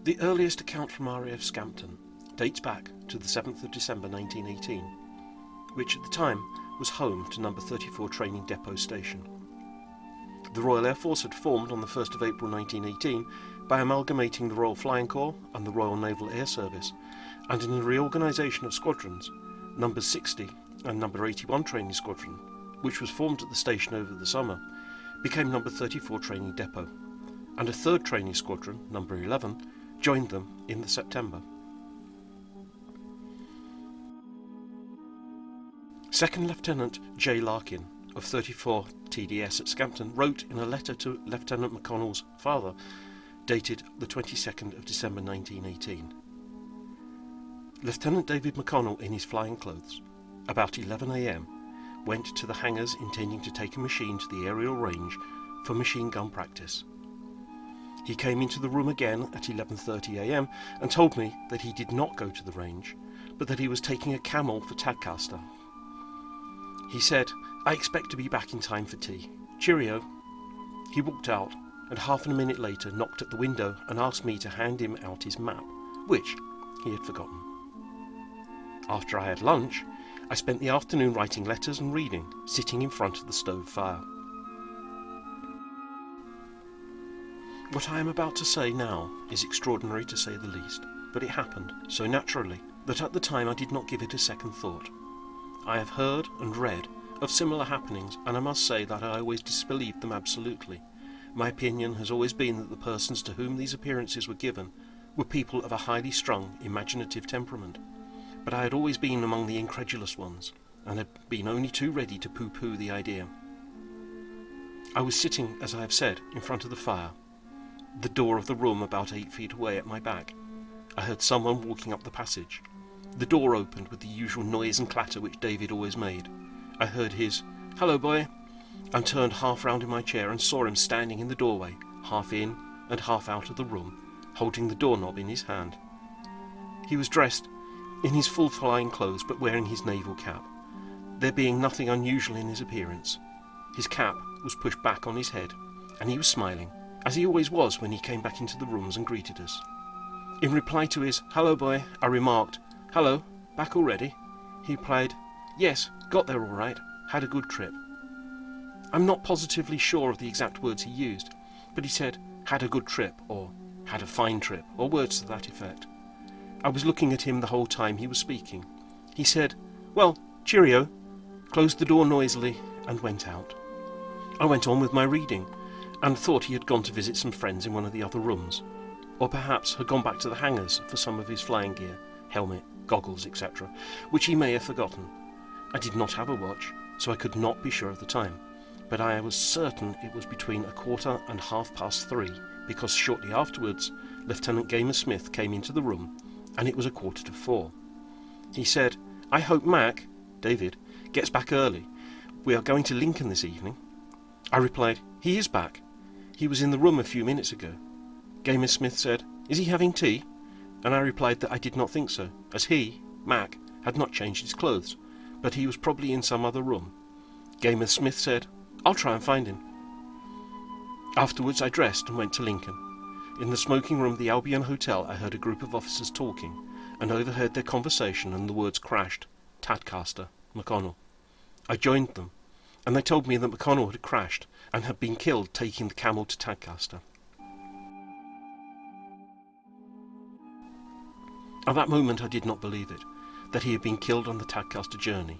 The earliest account from RAF Scampton dates back to the 7th of December 1918, which at the time was home to number 34 Training Depot Station. The Royal Air Force had formed on the 1st of April 1918 by amalgamating the Royal Flying Corps and the Royal Naval Air Service, and in the reorganisation of squadrons, number 60 and number 81 Training Squadron, which was formed at the station over the summer, became number 34 Training Depot, and a third Training Squadron, number 11, joined them in the September. Second Lieutenant J. Larkin of 34 TDS at Scampton wrote in a letter to Lieutenant McConnell's father, dated the 22nd of December 1918. Lieutenant David McConnell, in his flying clothes, about 11 a.m, went to the hangars intending to take a machine to the aerial range for machine gun practice. He came into the room again at 11:30 a.m. and told me that he did not go to the range, but that he was taking a Camel for Tadcaster. He said, "I expect to be back in time for tea. Cheerio." He walked out, and half a minute later knocked at the window and asked me to hand him out his map, which he had forgotten. After I had lunch, I spent the afternoon writing letters and reading, sitting in front of the stove fire. What I am about to say now is extraordinary to say the least, but it happened so naturally that at the time I did not give it a second thought. I have heard and read of similar happenings, and I must say that I always disbelieved them absolutely. My opinion has always been that the persons to whom these appearances were given were people of a highly strung, imaginative temperament. But I had always been among the incredulous ones, and had been only too ready to pooh-pooh the idea. I was sitting, as I have said, in front of the fire, the door of the room about 8 feet away at my back. I heard someone walking up the passage. The door opened with the usual noise and clatter which David always made. I heard his "Hello, boy," and turned half round in my chair and saw him standing in the doorway, half in and half out of the room, holding the doorknob in his hand. He was dressed in his full flying clothes, but wearing his naval cap, there being nothing unusual in his appearance. His cap was pushed back on his head, and he was smiling, as he always was when he came back into the rooms and greeted us. In reply to his "Hello, boy," I remarked, "Hello, back already?" He replied, "Yes, got there all right, had a good trip." I'm not positively sure of the exact words he used, but he said, "had a good trip," or "had a fine trip," or words to that effect. I was looking at him the whole time he was speaking. He said, "Well, cheerio," closed the door noisily, and went out. I went on with my reading, and thought he had gone to visit some friends in one of the other rooms, or perhaps had gone back to the hangars for some of his flying gear, helmet, goggles, etc., which he may have forgotten. I did not have a watch, so I could not be sure of the time, but I was certain it was between 1/4 and 3:30, because shortly afterwards Lieutenant Gamer Smith came into the room, and it was 4:45. He said, "I hope Mac," David, "gets back early. We are going to Lincoln this evening." I replied, "He is back. He was in the room a few minutes ago." Gamer Smith said, "Is he having tea?" And I replied that I did not think so, as he, Mac, had not changed his clothes, but he was probably in some other room. Gamer Smith said, "I'll try and find him." Afterwards I dressed and went to Lincoln. In the smoking room of the Albion Hotel I heard a group of officers talking, and overheard their conversation, and the words crashed, "Tadcaster, McConnell." I joined them, and they told me that McConnell had crashed and had been killed taking the Camel to Tadcaster. At that moment I did not believe it, that he had been killed on the Tadcaster journey.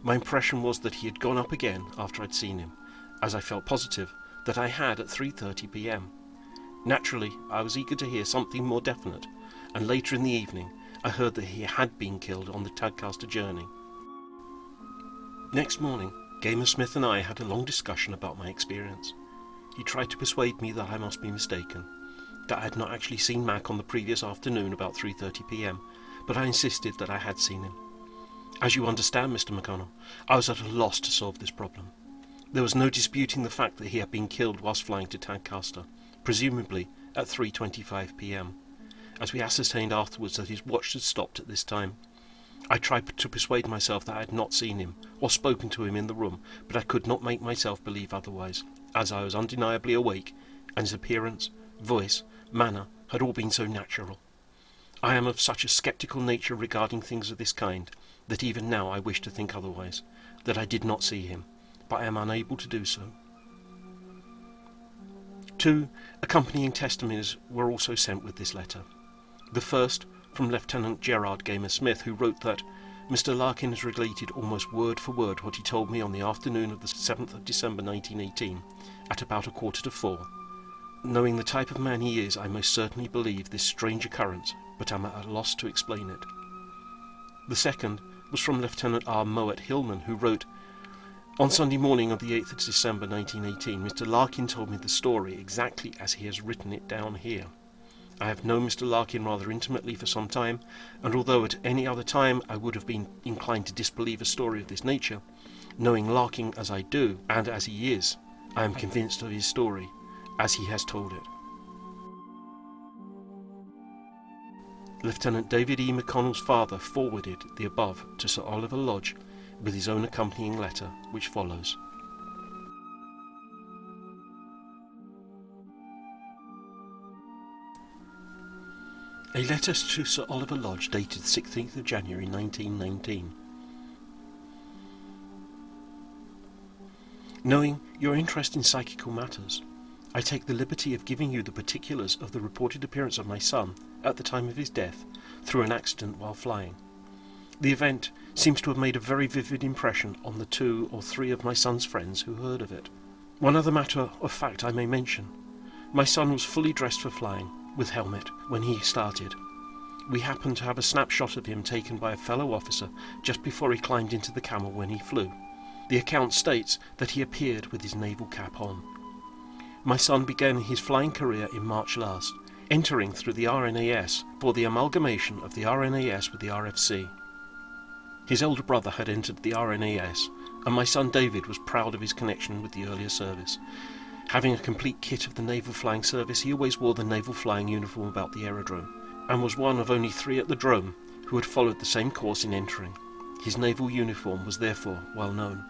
My impression was that he had gone up again after I'd seen him, as I felt positive that I had at 3:30 p.m. Naturally, I was eager to hear something more definite, and later in the evening I heard that he had been killed on the Tadcaster journey. Next morning, Gamer Smith and I had a long discussion about my experience. He tried to persuade me that I must be mistaken, that I had not actually seen Mac on the previous afternoon about 3:30 p.m, but I insisted that I had seen him. As you understand, Mr. McConnell, I was at a loss to solve this problem. There was no disputing the fact that he had been killed whilst flying to Tadcaster, presumably at 3:25 p.m, as we ascertained afterwards that his watch had stopped at this time. I tried to persuade myself that I had not seen him, or spoken to him in the room, but I could not make myself believe otherwise, as I was undeniably awake, and his appearance, voice, manner, had all been so natural. I am of such a sceptical nature regarding things of this kind that even now I wish to think otherwise, that I did not see him, but I am unable to do so. 2 accompanying testimonies were also sent with this letter. The first from Lieutenant Gerard Gamer Smith, who wrote that Mr. Larkin has related almost word for word what he told me on the afternoon of the 7th of December 1918 at about 3:45. Knowing the type of man he is, I most certainly believe this strange occurrence, but am at a loss to explain it. The second was from Lieutenant R. Moet Hillman, who wrote, on Sunday morning of the 8th of December 1918, Mr. Larkin told me the story exactly as he has written it down here. I have known Mr. Larkin rather intimately for some time, and although at any other time I would have been inclined to disbelieve a story of this nature, knowing Larkin as I do, and as he is, I am convinced of his story, as he has told it. Lieutenant David E. McConnell's father forwarded the above to Sir Oliver Lodge with his own accompanying letter, which follows. A letter to Sir Oliver Lodge dated 16th of January 1919. Knowing your interest in psychical matters, I take the liberty of giving you the particulars of the reported appearance of my son at the time of his death through an accident while flying. The event seems to have made a very vivid impression on the 2 or 3 of my son's friends who heard of it. One other matter of fact I may mention. My son was fully dressed for flying, with helmet, when he started. We happened to have a snapshot of him taken by a fellow officer just before he climbed into the Camel when he flew. The account states that he appeared with his naval cap on. My son began his flying career in March last, entering through the RNAS for the amalgamation of the RNAS with the RFC. His older brother had entered the RNAS, and my son David was proud of his connection with the earlier service. Having a complete kit of the Naval Flying Service, he always wore the naval flying uniform about the aerodrome, and was one of only 3 at the drome who had followed the same course in entering. His naval uniform was therefore well known.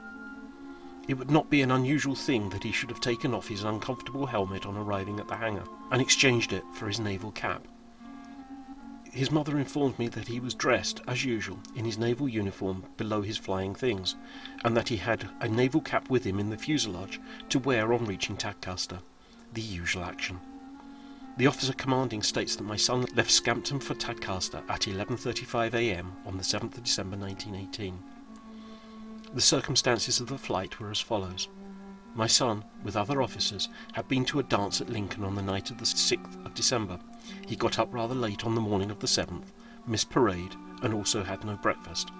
It would not be an unusual thing that he should have taken off his uncomfortable helmet on arriving at the hangar, and exchanged it for his naval cap. His mother informed me that he was dressed, as usual, in his naval uniform below his flying things, and that he had a naval cap with him in the fuselage to wear on reaching Tadcaster. The usual action. The officer commanding states that my son left Scampton for Tadcaster at 11:35 a.m. on the 7th of December 1918. The circumstances of the flight were as follows. My son, with other officers, had been to a dance at Lincoln on the night of the 6th of December. He got up rather late on the morning of the 7th, missed parade, and also had no breakfast.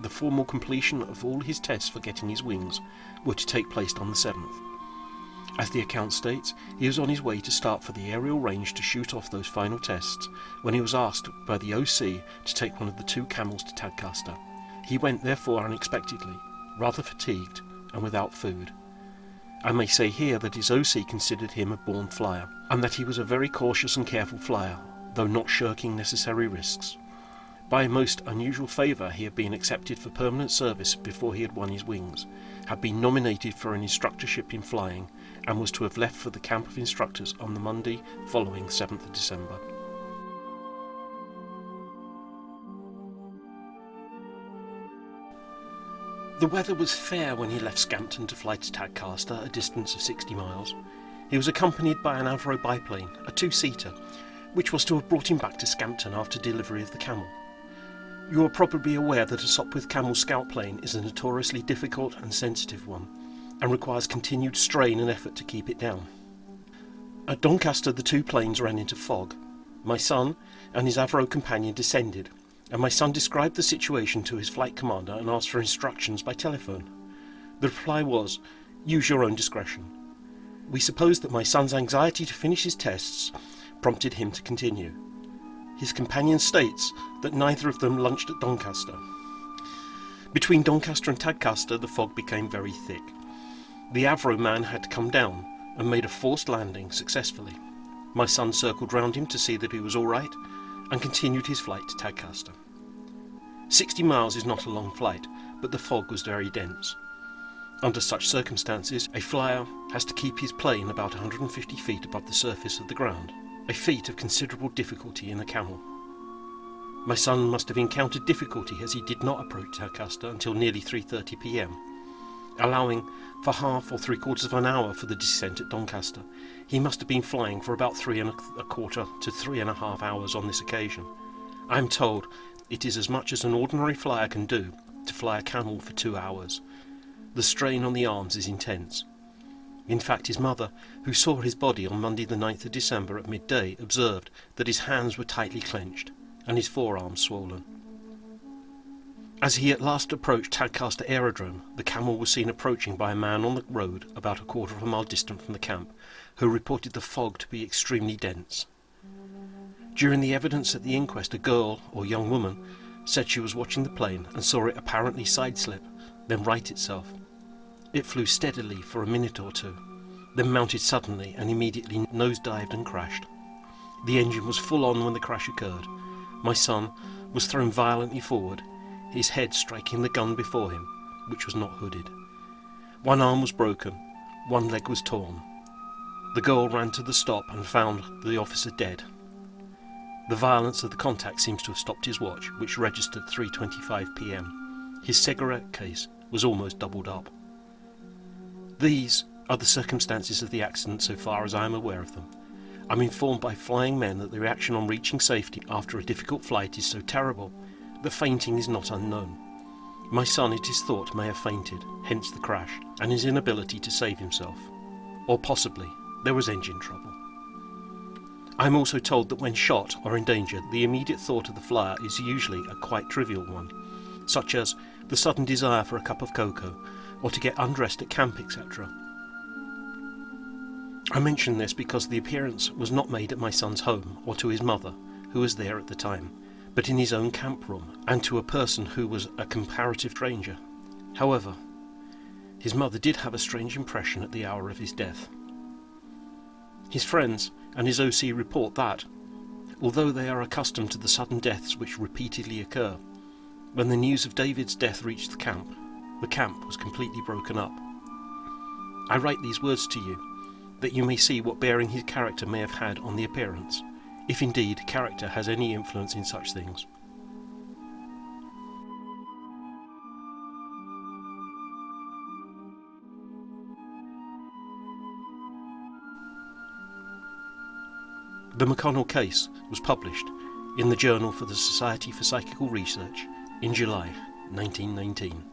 The formal completion of all his tests for getting his wings were to take place on the 7th. As the account states, he was on his way to start for the aerial range to shoot off those final tests when he was asked by the OC to take one of the 2 camels to Tadcaster. He went therefore unexpectedly, rather fatigued and without food. I may say here that his OC considered him a born flyer, and that he was a very cautious and careful flyer, though not shirking necessary risks. By a most unusual favour he had been accepted for permanent service before he had won his wings, had been nominated for an instructorship in flying, and was to have left for the camp of instructors on the Monday following 7th of December. The weather was fair when he left Scampton to fly to Tadcaster, a distance of 60 miles. He was accompanied by an Avro biplane, a 2-seater, which was to have brought him back to Scampton after delivery of the Camel. You are probably aware that a Sopwith Camel scout plane is a notoriously difficult and sensitive one, and requires continued strain and effort to keep it down. At Doncaster the 2 planes ran into fog. My son and his Avro companion descended, and my son described the situation to his flight commander and asked for instructions by telephone. The reply was, "Use your own discretion." We suppose that my son's anxiety to finish his tests prompted him to continue. His companion states that neither of them lunched at Doncaster. Between Doncaster and Tadcaster the fog became very thick. The Avro man had to come down and made a forced landing successfully. My son circled round him to see that he was all right, and continued his flight to Tadcaster. 60 miles is not a long flight, but the fog was very dense. Under such circumstances, a flyer has to keep his plane about 150 feet above the surface of the ground. a feat of considerable difficulty in a camel. My son must have encountered difficulty as he did not approach Tadcaster until nearly 3:30 p.m, allowing for half or 3/4 of an hour for the descent at Doncaster. He must have been flying for about 3¼ to 3½ hours on this occasion. I am told it is as much as an ordinary flyer can do to fly a camel for 2 hours. The strain on the arms is intense. In fact, his mother, who saw his body on Monday the 9th of December at midday, observed that his hands were tightly clenched and his forearms swollen. As he at last approached Tadcaster Aerodrome, the camel was seen approaching by a man on the road about 1/4 of a mile distant from the camp, who reported the fog to be extremely dense. During the evidence at the inquest, a girl, or young woman, said she was watching the plane and saw it apparently sideslip, then right itself. It flew steadily for a minute or two, then mounted suddenly and immediately nosedived and crashed. The engine was full on when the crash occurred. My son was thrown violently forward, his head striking the gun before him, which was not hooded. One arm was broken, one leg was torn. The girl ran to the stop and found the officer dead. The violence of the contact seems to have stopped his watch, which registered 3:25 p.m. His cigarette case was almost doubled up. These are the circumstances of the accident so far as I am aware of them. I'm informed by flying men that the reaction on reaching safety after a difficult flight is so terrible that fainting is not unknown. My son, it is thought, may have fainted, hence the crash, and his inability to save himself. Or possibly there was engine trouble. I am also told that when shot or in danger, the immediate thought of the flyer is usually a quite trivial one, such as the sudden desire for a cup of cocoa, or to get undressed at camp, etc. I mention this because the appearance was not made at my son's home or to his mother, who was there at the time, but in his own camp room, and to a person who was a comparative stranger. However, his mother did have a strange impression at the hour of his death. His friends and his OC report that, although they are accustomed to the sudden deaths which repeatedly occur, when the news of David's death reached the camp was completely broken up. I write these words to you, that you may see what bearing his character may have had on the appearance, if indeed character has any influence in such things. The McConnel case was published in the Journal for the Society for Psychical Research in July 1919.